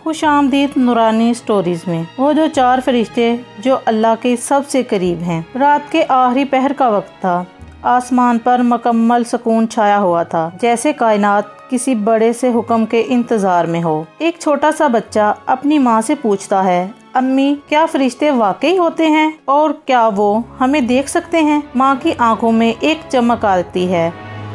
خوش آمدید نورانی سٹوریز میں۔ وہ جو 4 فرشتے جو اللہ کے سب سے قریب ہیں۔ رات کے آخری پہر کا وقت تھا۔ آسمان پر مکمل سکون چھایا ہوا تھا، جیسے کائنات کسی بڑے سے حکم کے انتظار میں ہو۔ ایک چھوٹا سا بچہ اپنی ماں سے پوچھتا ہے، امی کیا فرشتے واقعی ہوتے ہیں اور کیا وہ ہمیں دیکھ سکتے ہیں؟ ماں کی آنکھوں میں ایک چمک آتی ہے۔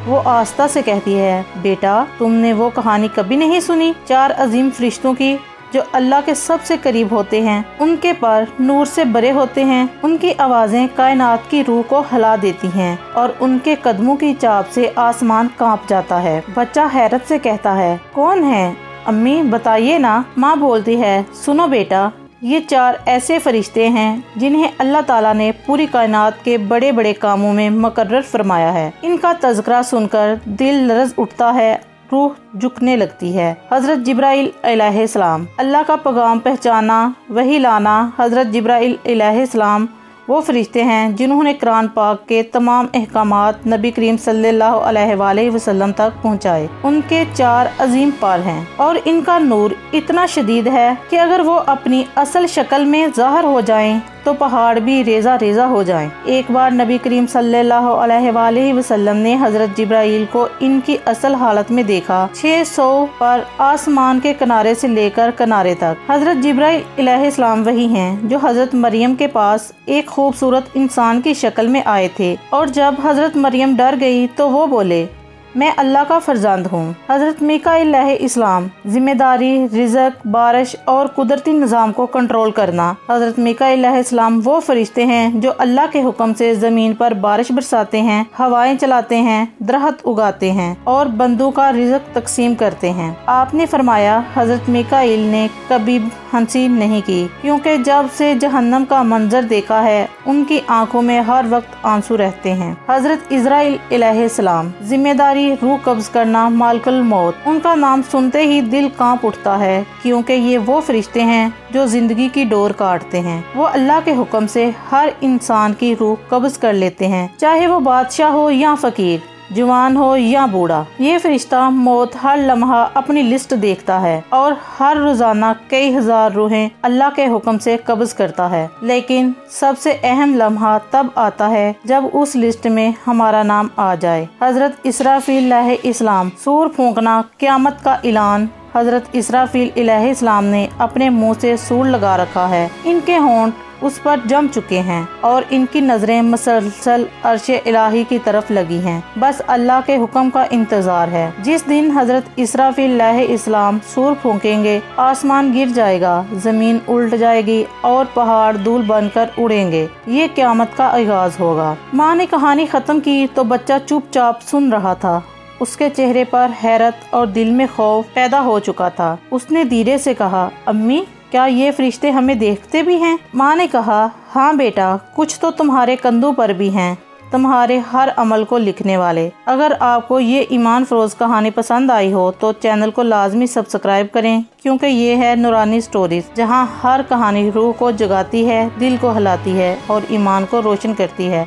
وہ آہستہ سے کہتی ہے، بیٹا تم نے وہ کہانی کبھی نہیں سنی 4 عظیم فرشتوں کی جو اللہ کے سب سے قریب ہوتے ہیں، ان کے پر نور سے بھرے ہوتے ہیں، ان کی آوازیں کائنات کی روح کو ہلا دیتی ہیں اور ان کے قدموں کی چاپ سے آسمان کانپ جاتا ہے۔ بچہ حیرت سے کہتا ہے، کون ہے امی بتائیے نا۔ ماں بولتی ہے، سنو بیٹا، یہ 4 ایسے فرشتے ہیں جنہیں اللہ تعالیٰ نے پوری کائنات کے بڑے بڑے کاموں میں مقرر فرمایا ہے۔ ان کا تذکرہ سن کر دل لرز اٹھتا ہے، روح جھکنے لگتی ہے۔ حضرت جبرائیل علیہ السلام۔ اللہ کا پیغام پہنچانا، وحی لانا۔ حضرت جبرائیل علیہ السلام وہ فرشتے ہیں جنہوں نے قرآن پاک کے تمام احکامات نبی کریم صلی اللہ علیہ وآلہ وسلم تک پہنچائے۔ ان کے 4 عظیم پر ہیں اور ان کا نور اتنا شدید ہے کہ اگر وہ اپنی اصل شکل میں ظاہر ہو جائیں تو پہاڑ بھی ریزہ ریزہ ہو جائیں۔ ایک بار نبی کریم صلی اللہ علیہ وآلہ وسلم نے حضرت جبرائیل کو ان کی اصل حالت میں دیکھا، 600 پر آسمان کے کنارے سے لے کر کنارے تک۔ حضرت جبرائیل علیہ السلام وہی ہیں جو حضرت مریم کے پاس ایک خوبصورت انسان کی شکل میں آئے تھے، اور جب حضرت مریم ڈر گئی تو وہ بولے، میں اللہ کا فرزند ہوں۔ حضرت میکائیل علیہ السلام، ذمہ داری رزق، بارش اور قدرتی نظام کو کنٹرول کرنا۔ حضرت میکائیل علیہ السلام وہ فرشتے ہیں جو اللہ کے حکم سے زمین پر بارش برساتے ہیں، ہوائیں چلاتے ہیں، درخت اگاتے ہیں اور بندوں کا رزق تقسیم کرتے ہیں۔ آپ نے فرمایا، حضرت میکائیل نے کبھی ہنسی نہیں کی، کیونکہ جب سے جہنم کا منظر دیکھا ہے ان کی آنکھوں میں ہر وقت آنسو رہتے ہیں۔ حضرت اسرائیل علیہ السلام، ذمہ داری روح قبض کرنا، مالک الموت۔ ان کا نام سنتے ہی دل کانپ اٹھتا ہے، کیونکہ یہ وہ فرشتے ہیں جو زندگی کی ڈور کاٹتے ہیں۔ وہ اللہ کے حکم سے ہر انسان کی روح قبض کر لیتے ہیں، چاہے وہ بادشاہ ہو یا فقیر، جوان ہو یا بوڑھا۔ یہ فرشتہ موت ہر لمحہ اپنی لسٹ دیکھتا ہے اور ہر روزانہ کئی ہزار روحیں اللہ کے حکم سے قبض کرتا ہے، لیکن سب سے اہم لمحہ تب آتا ہے جب اس لسٹ میں ہمارا نام آ جائے۔ حضرت اسرافیل علیہ السلام، سور پھونکنا، قیامت کا اعلان۔ حضرت اسرافیل علیہ السلام نے اپنے منہ سے سور لگا رکھا ہے، ان کے ہونٹ اس پر جم چکے ہیں اور ان کی نظریں مسلسل عرش الہی کی طرف لگی ہیں، بس اللہ کے حکم کا انتظار ہے۔ جس دن حضرت اسرافیل علیہ السلام سور پھونکیں گے، آسمان گر جائے گا، زمین الٹ جائے گی اور پہاڑ دھول بن کر اڑیں گے۔ یہ قیامت کا آغاز ہوگا۔ ماں نے کہانی ختم کی تو بچہ چپ چاپ سن رہا تھا۔ اس کے چہرے پر حیرت اور دل میں خوف پیدا ہو چکا تھا۔ اس نے دھیرے سے کہا، امی کیا یہ فرشتے ہمیں دیکھتے بھی ہیں؟ ماں نے کہا، ہاں بیٹا، کچھ تو تمہارے کندھوں پر بھی ہیں، تمہارے ہر عمل کو لکھنے والے۔ اگر آپ کو یہ ایمان فروز کہانی پسند آئی ہو تو چینل کو لازمی سبسکرائب کریں، کیونکہ یہ ہے نورانی سٹوریز، جہاں ہر کہانی روح کو جگاتی ہے، دل کو ہلاتی ہے اور ایمان کو روشن کرتی ہے۔